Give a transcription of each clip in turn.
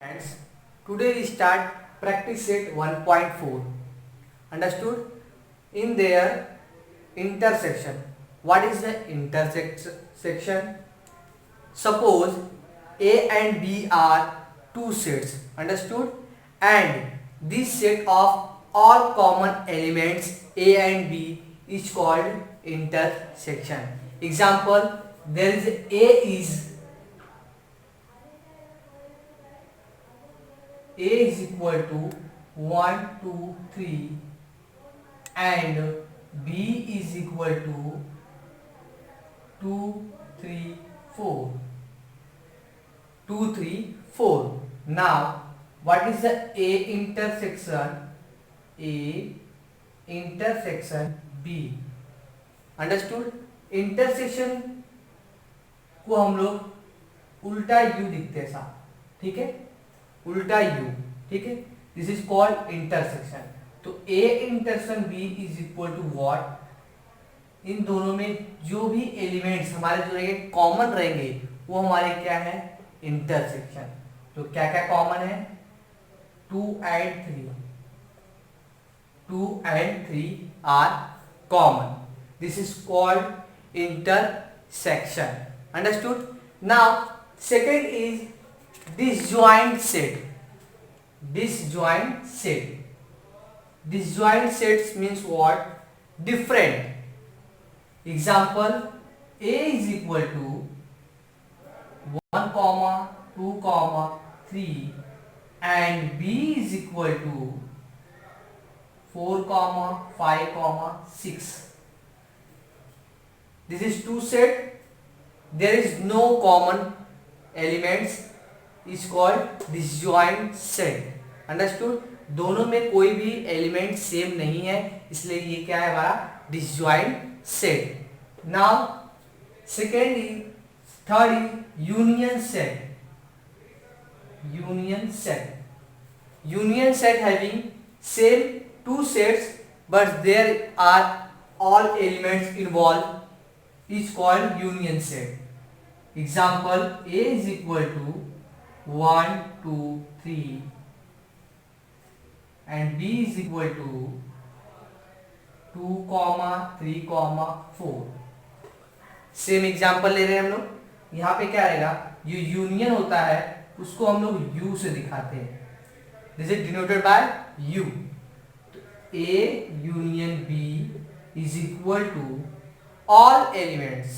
Friends, today we start practice set 1.4. Understood? In their intersection. What is the intersection? Suppose A and B are two sets. Understood? And this set of all common elements A and B is called intersection. Example, there is A is equal to 1, 2, 3 and B is equal to 2, 3, 4. 2, 3, 4. Now, what is the A intersection? A intersection B. Understood? Intersection को हम लोग उल्टा you लिखते हैं साहब, ठीक है, उल्टा यू, ठीक है, दिस इज कॉल्ड इंटरसेक्शन. तो A intersection B is equal to what, इन दोनों में जो भी एलिमेंट्स हमारे जो रहेंगे कॉमन रहेंगे वो हमारे क्या है, इंटरसेक्शन. तो क्या क्या कॉमन है, 2 and 3, 2 and 3 are common. This is called intersection. Understood? Now second is disjoint set. Disjoint set. Disjoint sets means what? Different. Example, A is equal to 1 comma 2 comma 3 and B is equal to 4 comma 5 comma 6. This is two set. There is no common elements. Is called disjoint set. Understood? दोनों में कोई भी element same नहीं है, इसलिए ये क्या है हमारा disjoint set. Now second is, third is union set. Union set. Union set having same two sets but there are all elements involved is called union set. Example, A is equal to 1, 2, 3 and B is equal to 2, 3, 4. Same example ले रहे हैं हम लोग. यहाँ पे क्या रहेगा, ये यूनियन होता है उसको हम लोग U से दिखाते हैं. This is denoted by U. A union B is equal to all elements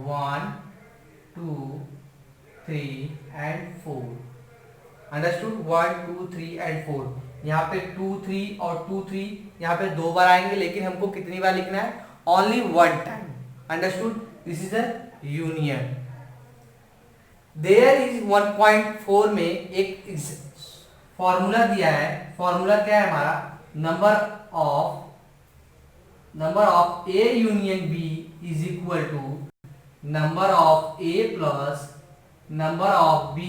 1, 2, 3 and 4. Understood? 1, 2, 3 and 4. यहाँ पे 2, 3 और 2, 3 यहाँ पे दो बार आएंगे, लेकिन हमको कितनी बार लिखना है, only one time. Understood? This is a union. There is 1.4 में एक फॉर्मूला दिया है. फॉर्मूला क्या है हमारा, number of A union B is equal to number of A plus number of B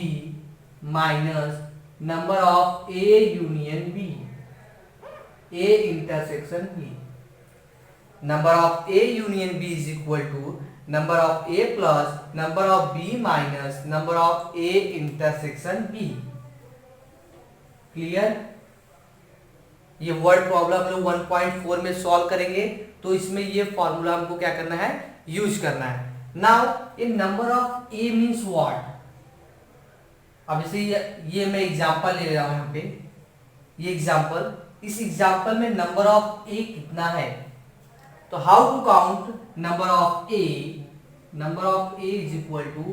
minus number of A union B. A intersection B. Number of A union B is equal to number of A plus number of B minus number of A intersection B. Clear? ये word problem हम लोग 1.4 में solve करेंगे, तो इसमें ये formula हमको क्या करना है, यूज करना है. Now in number of A means what. अब जैसे ये मैं एग्जांपल ले रहा हूं यहाँ पे, ये एग्जांपल, इस एग्जांपल में नंबर ऑफ ए कितना है, तो how to count number of A. Number of A is equal to,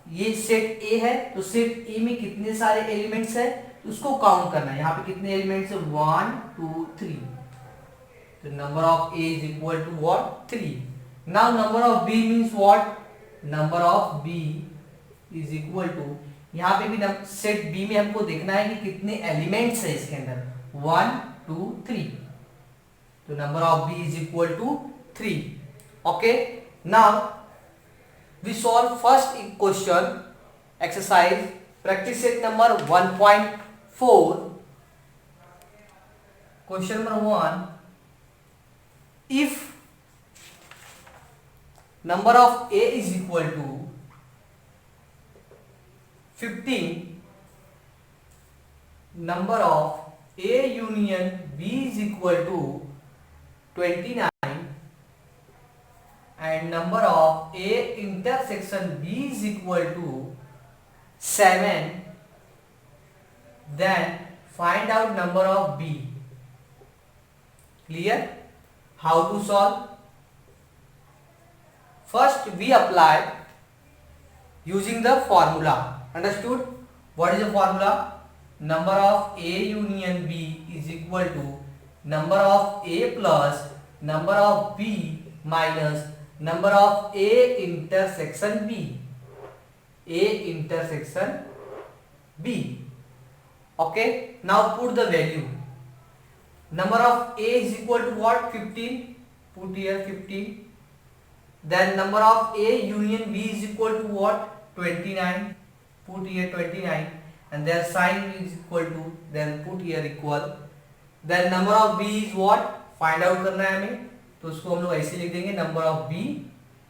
ये सेट ए है तो सेट ए में कितने सारे एलिमेंट्स है उसको काउंट करना है. यहाँ पे कितने एलिमेंट्स है, 1, 2, 3. तो number of A is equal to what, 3. Now number of B means what, number of B is equal to, यहाँ पे भी सेट बी में हमको देखना है कि कितने एलिमेंट्स है इसके अंदर, 1, 2, 3. तो number of B is equal to 3. Okay, now we solve first question exercise practice set number 1.4. Question number 1. If number of A is equal to 15 number of A union B is equal to 29 and number of A intersection B is equal to 7, then find out number of B. Clear? How to solve? First we apply using the formula. Understood? What is the formula? Number of A union B is equal to number of A plus number of B minus number of A intersection B. A intersection B. Okay. Now put the value. Number of A is equal to what? 15. Put here 15. Then number of A union B is equal to what? 29. Put here 29. And their sign is equal to, then put here equal. Then number of B is what? Find out करना है हमें, तो उसको हम लोग ऐसे लिख देंगे number of B.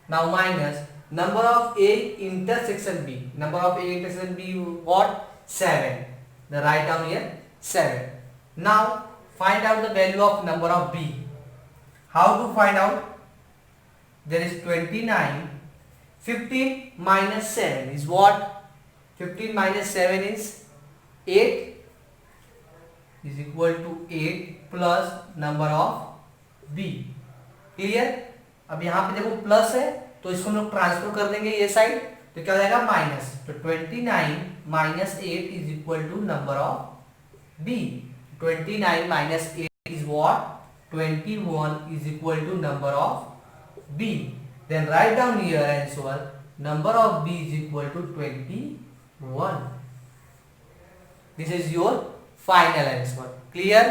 Now minus number of A intersection B. Number of A intersection B what? 7. Then write down here 7. Now find out the value of number of B. How to find out? There is 29. 15 minus 7 is what? 15 minus 7 is 8 is equal to 8 plus number of B. Clear? अब यहाँ पे देखो plus है तो इसको हम लोग transfer कर देंगे ये साइड, तो क्या हो जाएगा माइनस. तो 29 minus 8 is equal to number of B. 29 minus 8 is what? 21 is equal to number of B. Then write down here answer. Number of B is equal to 21. This is your final answer. Clear?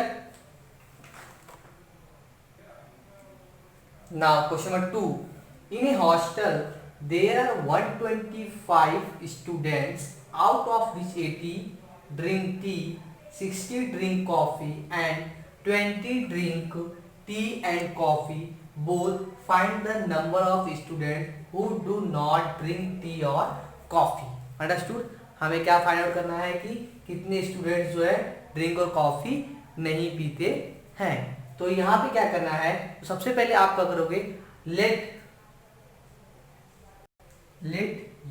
Now question number 2. In a hostel there are 125 students, out of which 80 drink tea, 60 drink coffee and 20 drink tea and coffee. Both find the number of students who do not drink tea or coffee. Understood? हमें क्या find out करना है कि कितने students जो है drink और coffee नहीं पीते हैं. तो यहाँ पे क्या करना है, तो सबसे पहले आप क्या करोगे, let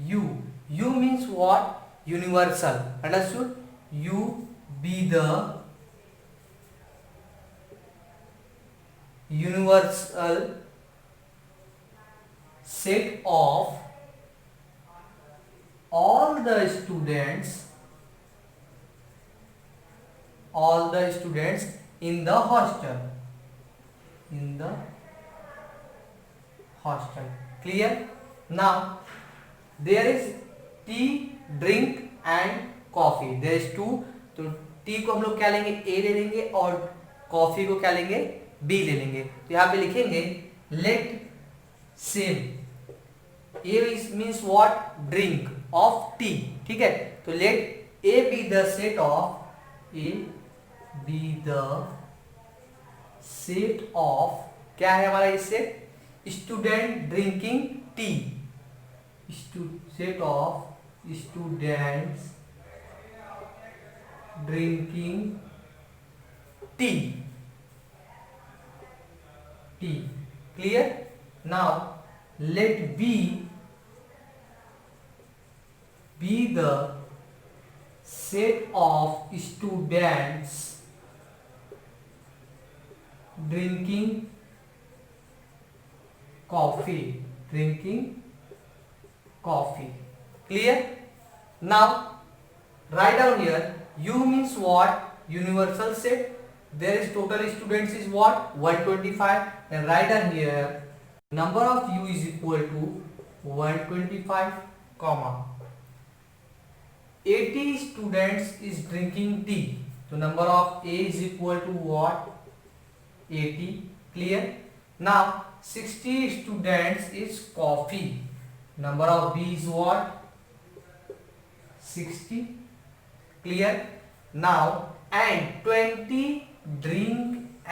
you means what? Universal. Understood? You be the universal set of all the students in the hostel. Clear? Now there is tea, drink and coffee. There is two. तो टी को हम लोग क्या लेंगे, ए ले लेंगे और कॉफी को क्या लेंगे, बी ले लेंगे. तो यहाँ पे लिखेंगे let same A means what? Drink of tea. ठीक है, तो let A B the set of क्या है हमारा इससे? Student drinking tea. Set of students drinking tea. Clear? Now let B be the set of students drinking coffee. Clear? Now write down here. U means what? Universal set. There is total students is what? 125. Then write down here number of U is equal to 125, comma 80 students is drinking tea. So number of A is equal to what? 80. Clear? Now 60 students is coffee. Number of B is what? 60. Clear? Now and 20 drink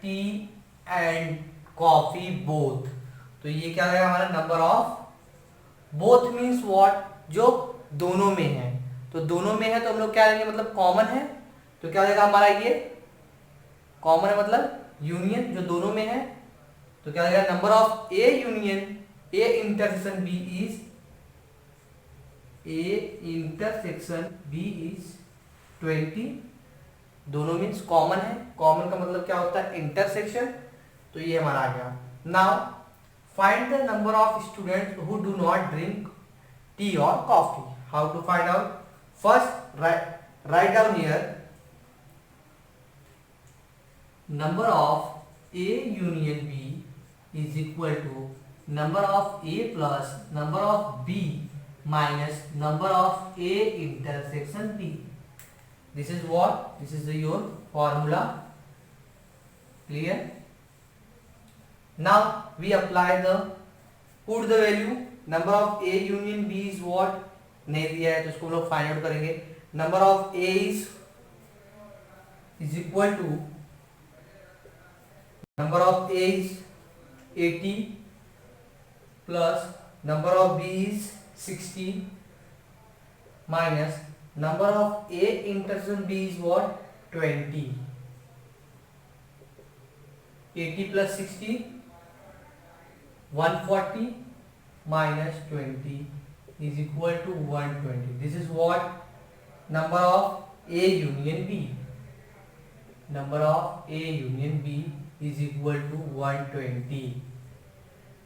tea and coffee both. तो ये क्या रहेगा हमारा? Number of both means what? जो दोनों में है. तो दोनों में है तो हम लोग क्या लेंगे, मतलब कॉमन है. तो क्या हो जाएगा हमारा ये कॉमन है मतलब यूनियन जो दोनों में है, तो क्या हो जाएगा number of A union A intersection B is A intersection B is 20। दोनों मीन्स कॉमन है, कॉमन का मतलब क्या होता है इंटरसेक्शन, तो ये हमारा आ गया। Now find the number of students who do not drink tea और coffee. How to find out? First write down here number of A union B is equal to number of A plus number of B minus number of A intersection B. This is what? This is your formula. Clear? Now we apply the put the value. Number of A union B is what? नहीं दिया है तो उसको हम लोग find out करेंगे। Number of A is equal to number of A is 80 plus number of B is 60 minus number of A intersection B is what? 20. 80 plus 60 140 minus 20 is equal to 120. This is what? Number of A union B. Number of A union B is equal to 120,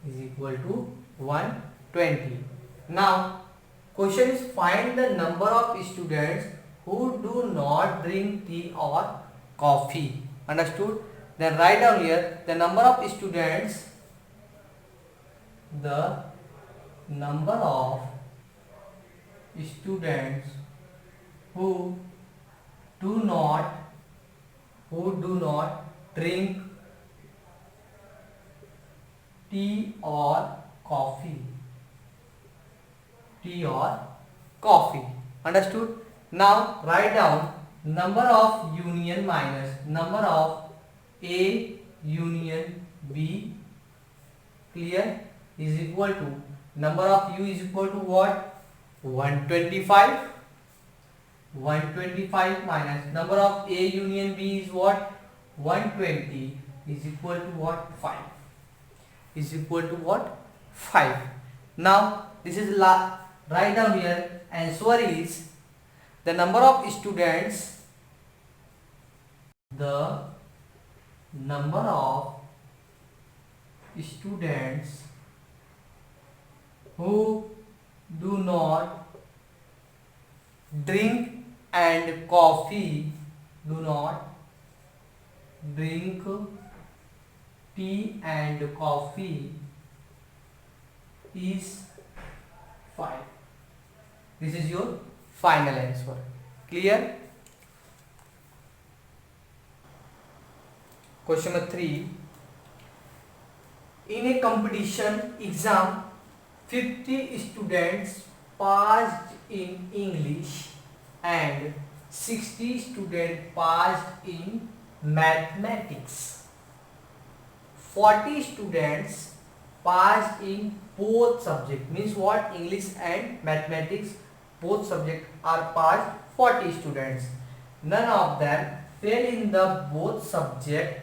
is equal to 120. Now question is find the number of students who do not drink tea or coffee. Understood? Then write down here the number of students, the number of students who do not drink tea or coffee. Tea or coffee. Understood? Now write down number of union minus number of A union B. Clear? Is equal to number of U is equal to what? 125. 125 minus number of A union B is what? 120 is equal to what? 5. Is equal to what? 5. Now this is write down here. Answer is the number of students, the number of students who do not drink and coffee, do not drink tea and coffee is 5. This is your final answer. Clear? Question number 3. In a competition exam, 50 students passed in English and 60 students passed in mathematics. 40 students passed in both subjects. Means what? English and mathematics, both subjects are passed. 40 students. None of them fail in the both subject.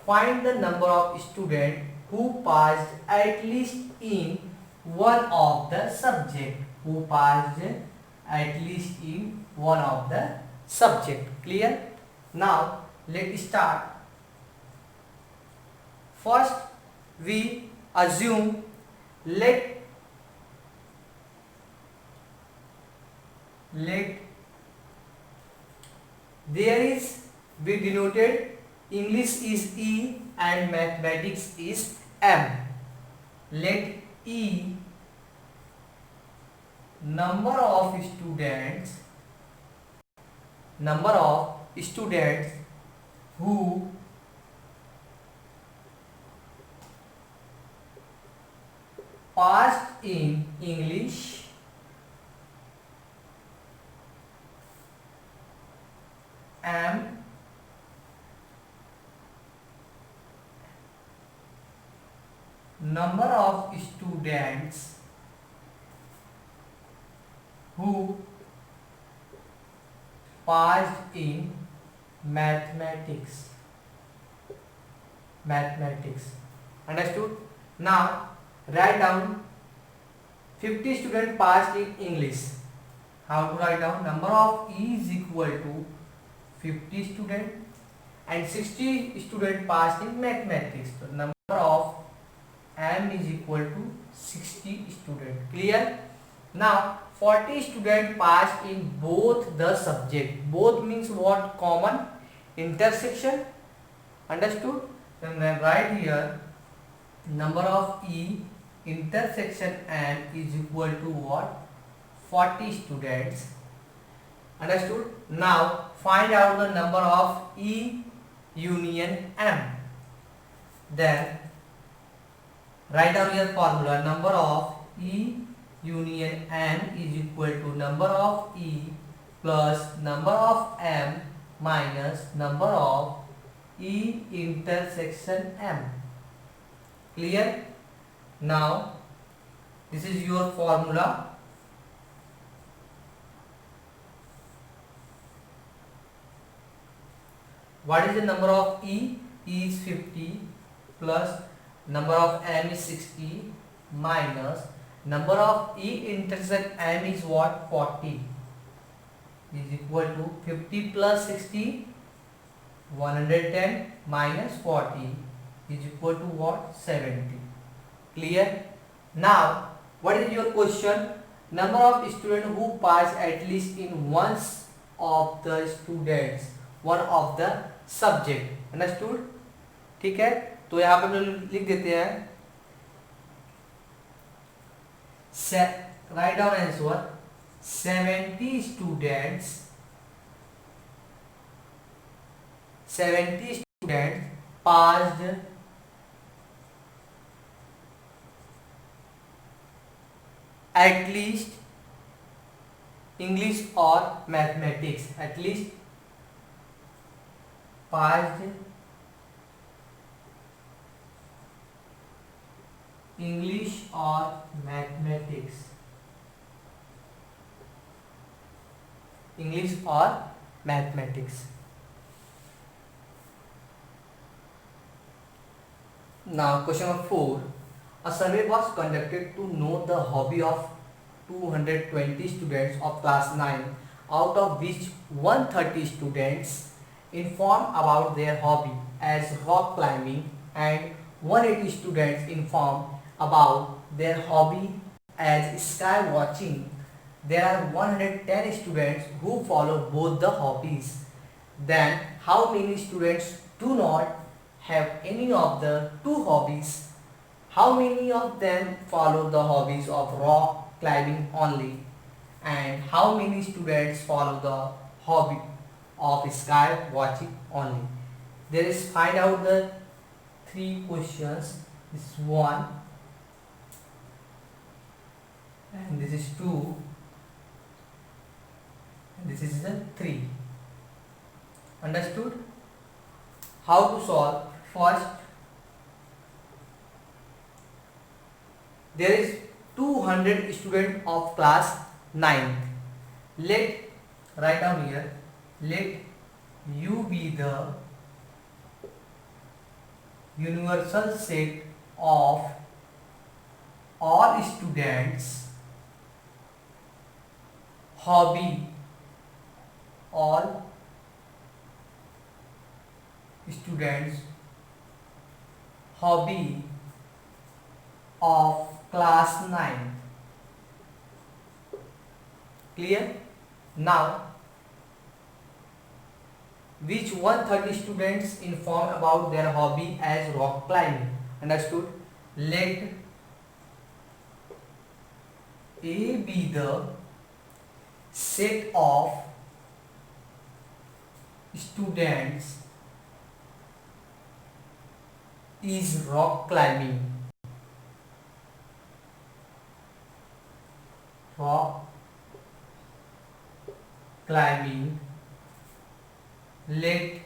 Find the number of students who passed at least in one of the subject. Who passed at least in one of the subject. Clear? Now let's start. First we assume let there is, we denoted English is E and mathematics is M. Let E number of students who passed in English M number of students who passed in mathematics. Mathematics. Understood? Now write down 50 students passed in English. How to write down? Number of E is equal to 50 students and 60 students passed in mathematics. So number of M is equal to 60 students. Clear? Now 40 students passed in both the subject. Both means what? Common intersection. Understood? Then write here number of E intersection M is equal to what? 40 students. Understood? Now find out the number of E union M. Then write down your formula. Number of E union M is equal to number of E plus number of M minus number of E intersection M. Clear? Now this is your formula. What is the number of E? E is 50 plus number of M is 60 minus number of E intersection M is what? 40 is equal to 50 plus 60 110 minus 40 is equal to what? 70. Clear? Now what is your question? Number of students who pass at least in one of the students, one of the subject. Understood? ठीक है, तो यहाँ पे हम लिख देते हैं write down answer 70 students passed at least English or mathematics. At least passed English or mathematics. English or mathematics. Now question number 4. A survey was conducted to know the hobby of 220 students of class 9, out of which 130 students informed about their hobby as rock climbing and 180 students informed about their hobby as sky watching. There are 110 students who follow both the hobbies. Then how many students do not have any of the two hobbies? How many of them follow the hobbies of rock climbing only? And how many students follow the hobby of sky watching only? There is find out the three questions. This is 1 and this is 2 and this is the 3. Understood? How to solve? First, there is 200 students of class 9th. Let write down here, let U be the universal set of all students hobby, all students hobby of class 9. Clear? Now which 130 students informed about their hobby as rock climbing. Understood? Let A be the set of students is rock climbing. Rock climbing. Let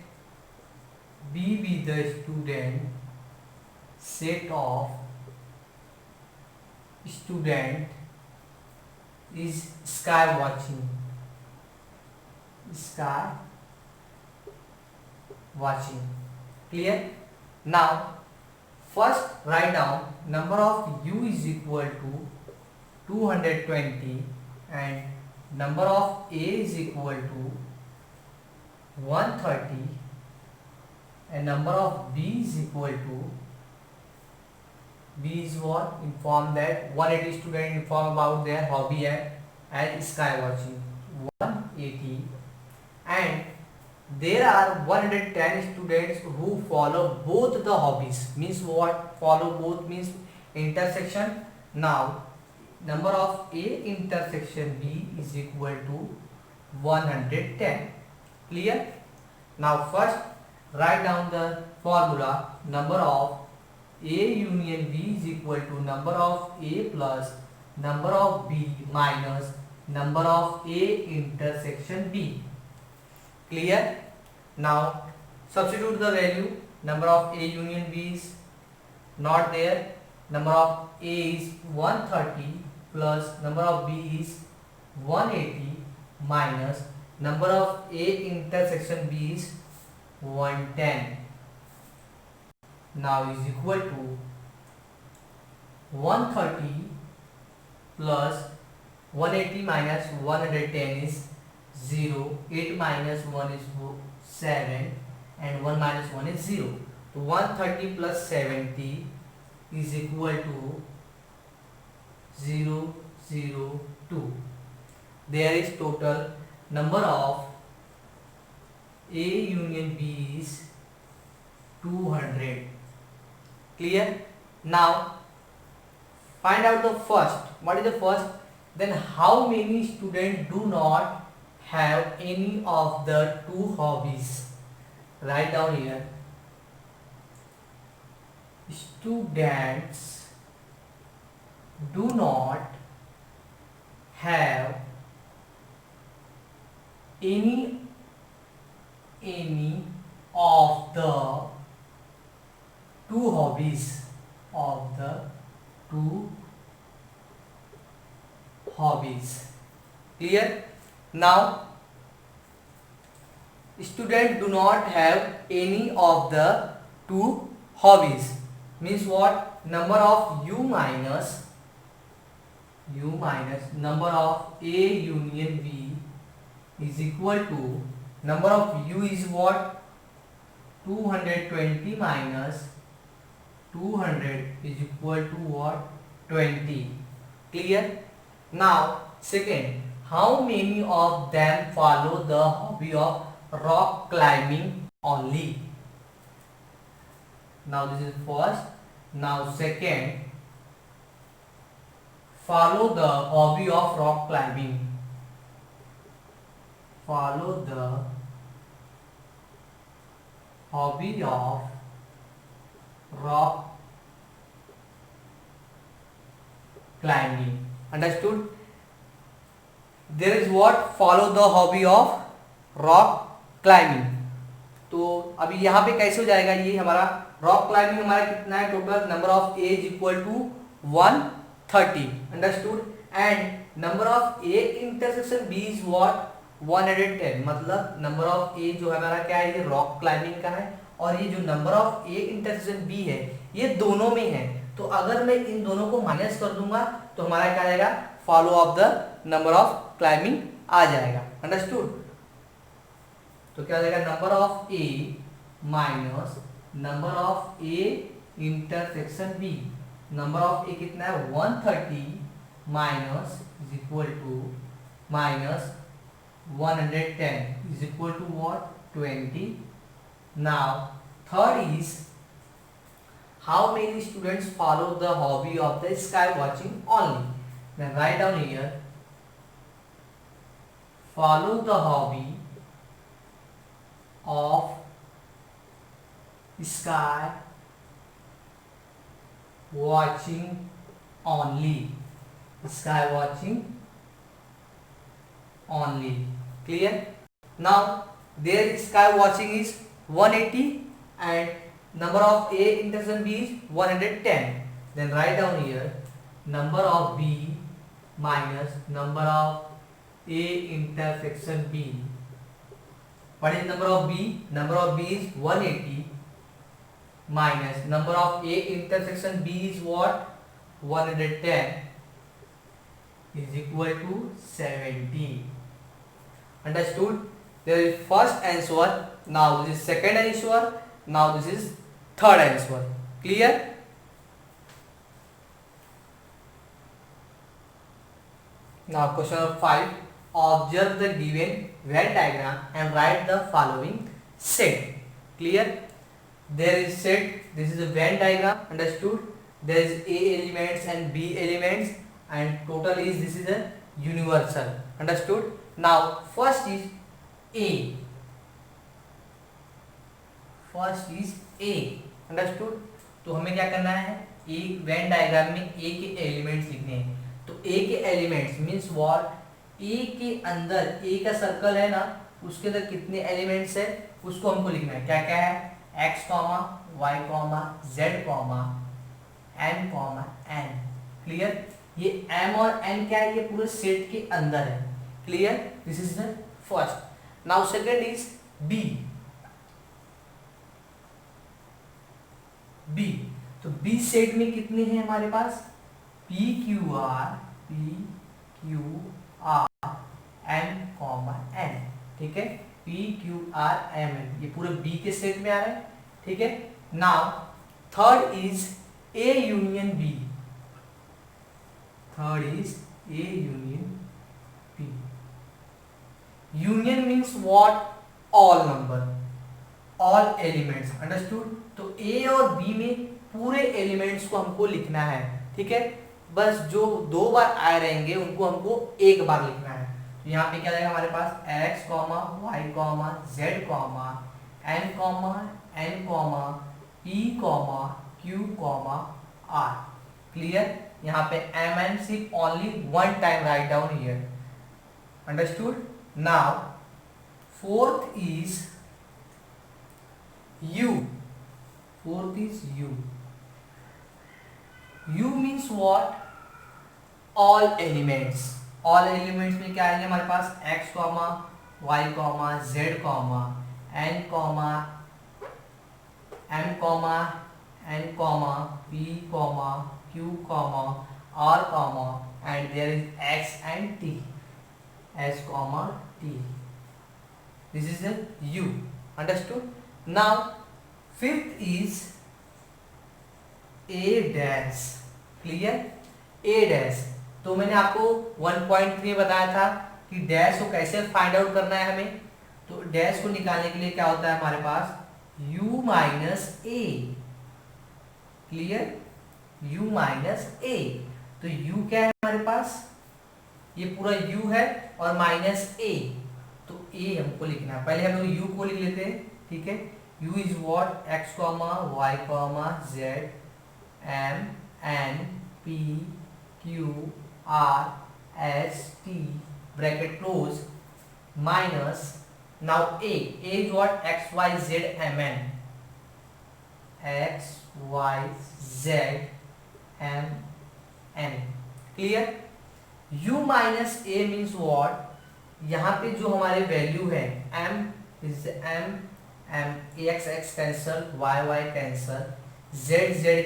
B be the student set of student is sky watching. sky watching. Clear? Now first write down number of u is equal to 220 and number of a is equal to 130 and number of b is equal to b is what? Inform that 180 students inform about their hobby and sky watching. 180 and there are 110 students who follow both the hobbies. Means what? Follow both means intersection. Now number of A intersection B is equal to 110. Clear? Now first write down the formula. Number of A union B is equal to number of A plus number of B minus number of A intersection B. Clear? Now substitute the value. Number of A union B is not there. Number of A is 130 plus number of B is 180 minus number of A intersection B is 110. Now is equal to 130 plus 180 minus 110 is 0. 8 minus 1 is 7 and 1 minus 1 is 0. 130 plus 70 is equal to 0, 0, 2. There is total number of A union B is 200. Clear? Now find out the first. What is the first? Then how many students do not have any of the two hobbies? Write down here. Students do not have any of the two hobbies Clear? Now students do not have any of the two hobbies means what? Number of u minus number of A union B is equal to number of u is what? 220 minus 200 is equal to what? 20. Clear? Now second, how many of them follow the hobby of rock climbing only? Now this is first. Now second, follow the hobby of rock climbing. Follow the hobby of rock climbing. Understood? There is what? Follow the hobby of rock climbing. तो अभी यहाँ पे कैसे हो जाएगा ये हमारा rock climbing हमारा कितना है टोटल? Number of A is equal to 130. Understood? And number of A intersection B is what? 110. मतलब नंबर ऑफ ए जो है हमारा क्या है? ये रॉक क्लाइंबिंग का है और ये जो number of A intersection B है ये दोनों में है. तो अगर मैं इन दोनों को माइनस कर दूंगा तो हमारा क्या आएगा? Follow of the number of climbing आ जाएगा. अंडरस्टूड? तो क्या हो जाएगा? Number of A minus number of A intersection B. Number of A कितना है? 130 minus is equal to minus 110 is equal to what? 20. Now third is how many students follow the hobby of the sky watching only? Then write down here, follow the hobby of sky watching only. Sky watching only. Clear? Now their sky watching is 180 and number of A intersection B is 110. Then write down here number of B minus number of A intersection B what is number of B is 180 minus number of A intersection B is what 110 is equal to 70. Understood? There is first answer, now this is second answer, now this is third answer. Clear? Now question number 5. Observe the given Venn diagram and write the following set. Clear? There is set, this is a Venn diagram. Understood? There is A elements and B elements and total is, this is a universal. Understood? Now first is A. First is a. Understood? तो हमें क्या करना है, एक Venn diagram में ए के elements लिखने हैं. तो ए के एलिमेंट्स मींस व्हाट, ए के अंदर ए का सर्कल है ना, उसके अंदर कितने एलिमेंट्स है उसको हमको लिखना है. क्या क्या है, X comma Y comma Z comma M comma N. Clear? ये एम और एन क्या है, ये पूरे सेट के अंदर है. Clear? This is the first. Now second is B. B, तो बी सेट में कितने हैं हमारे पास, P Q R M comma N. ठीक है, P Q R M N, ये पूरे बी के सेट में आ रहा है. ठीक है. Now third is A union B. Third is A union B. Union means what, all number, all elements. Understood? तो ए और बी में पूरे एलिमेंट्स को हमको लिखना है. ठीक है, बस जो दो बार आए रहेंगे उनको हमको एक बार लिखना है. तो यहाँ पे क्या रहेगा हमारे पास, X comma Y comma Z comma N comma P comma Q comma R. Clear? यहाँ पे एम एन सिर्फ only one time write down here. Understood? Now fourth is U. Fourth is U. U means what? All elements. All elements में क्या आएंगे हमारे पास, x comma Y comma Z comma N comma M comma N comma P comma Q comma R comma and there is x and t. S comma t. This is the U. Understood? Now fifth is A dash. Clear? A dash. तो मैंने आपको 1.3 में बताया था कि dash को कैसे find out करना है हमें. तो डैश को निकालने के लिए क्या होता है हमारे पास, U minus A. Clear? U minus A. तो U क्या है हमारे पास, ये पूरा U है और माइनस A. तो A हमको लिखना है. पहले हम लोग U को लिख लेते हैं. ठीक है, U is what, x comma y comma z m n p q r s t bracket close minus, now A is what, x y z m n, x y z m n. Clear? U minus A means what, यहाँ पे जो हमारे value है m is m x cancel, y cancel, z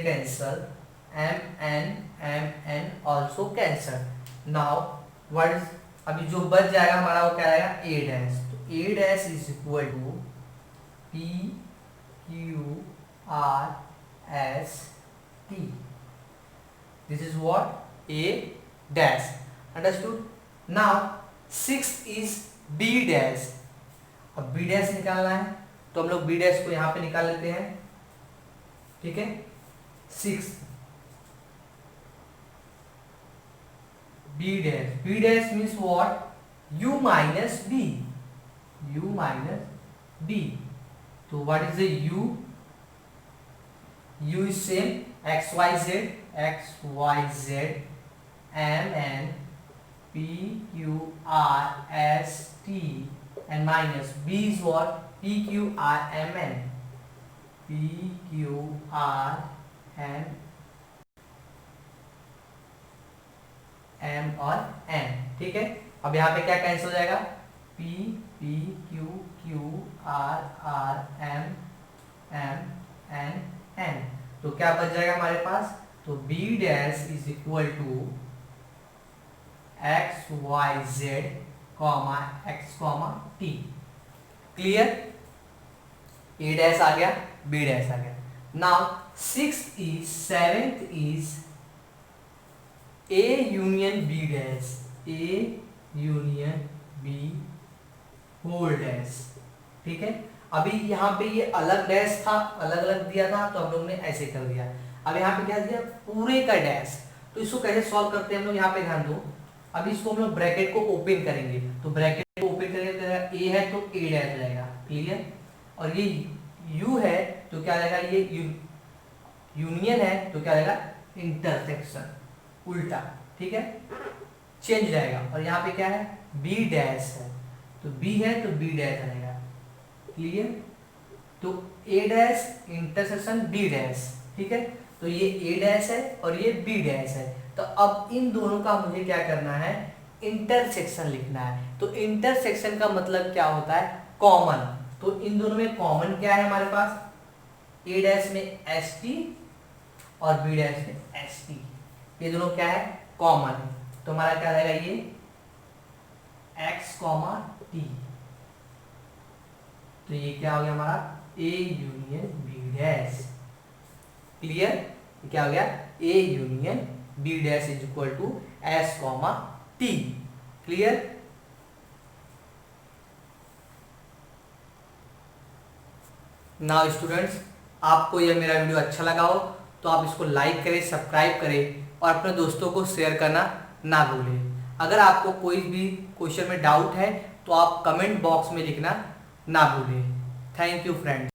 cancel, m n also cancel. Now what is, अभी जो बच जाएगा हमारा वो क्या रहेगा, a dash. तो a dash is equal to p q r s t. This is what, a dash. Understood? Now sixth is b dash. अब b dash निकालना है तो हम लोग b डैश को यहां पे निकाल लेते हैं. ठीक है, 6 b dash means what, u minus b. तो what is the u? u is same x y z m n p q r s t and minus b is what, P Q R M N. P Q R M और N. ठीक है, अब यहाँ पे क्या cancel हो जाएगा, P P Q Q R R M M N N। तो क्या बच जाएगा हमारे पास, तो B dash is equal to X Y Z comma X comma T. Clear, A dash आ गया, बी डैश आ गया। Now seventh is A union B dash, A union B whole dash. ठीक है, अभी यहाँ पे ये अलग डैश था, अलग अलग दिया था, तो हम लोग ने ऐसे कर दिया। अब यहाँ पे क्या दिया, पूरे का डैश। तो इसको कैसे सॉल्व करते हैं हम लोग, यहाँ पे ध्यान दो। अभी इसको हम लोग ब्रैकेट को ओपन करेंगे, तो ब्रैकेट को ओपन करेंगे तो ए है तो ए डैश हो जाएगा। क्लियर, और ये यू है तो क्या रहेगा, ये यूनियन है तो क्या रहेगा, इंटरसेक्शन, उल्टा। ठीक है, चेंज रहेगा। और यहाँ पे क्या है, बी डैश है, तो बी है तो बी डैश रहेगा। क्लियर, तो ए डैश इंटरसेक्शन बी डैश। ठीक है, तो ये ए डैश है और ये बी डैश है। तो अब इन दोनों का मुझे क्या करना है, इंटरसेक्शन लिखना है। तो इंटरसेक्शन का मतलब क्या होता है, कॉमन। तो इन दोनों में कॉमन क्या है हमारे पास, ए डैश में एस टी और बी डैश में एस टी, ये दोनों क्या है, कॉमन है। तो हमारा क्या रहेगा, ये एक्स कॉमा टी। तो ये क्या हो गया हमारा, A union B dash. Clear, क्या हो गया, A union B dash is equal to S comma T. Clear, now students, आपको यह मेरा वीडियो अच्छा लगा हो तो आप इसको लाइक करें, सब्सक्राइब करें और अपने दोस्तों को शेयर करना ना भूलें। अगर आपको कोई भी क्वेश्चन में डाउट है तो आप कमेंट बॉक्स में लिखना ना भूलें। Thank you friends.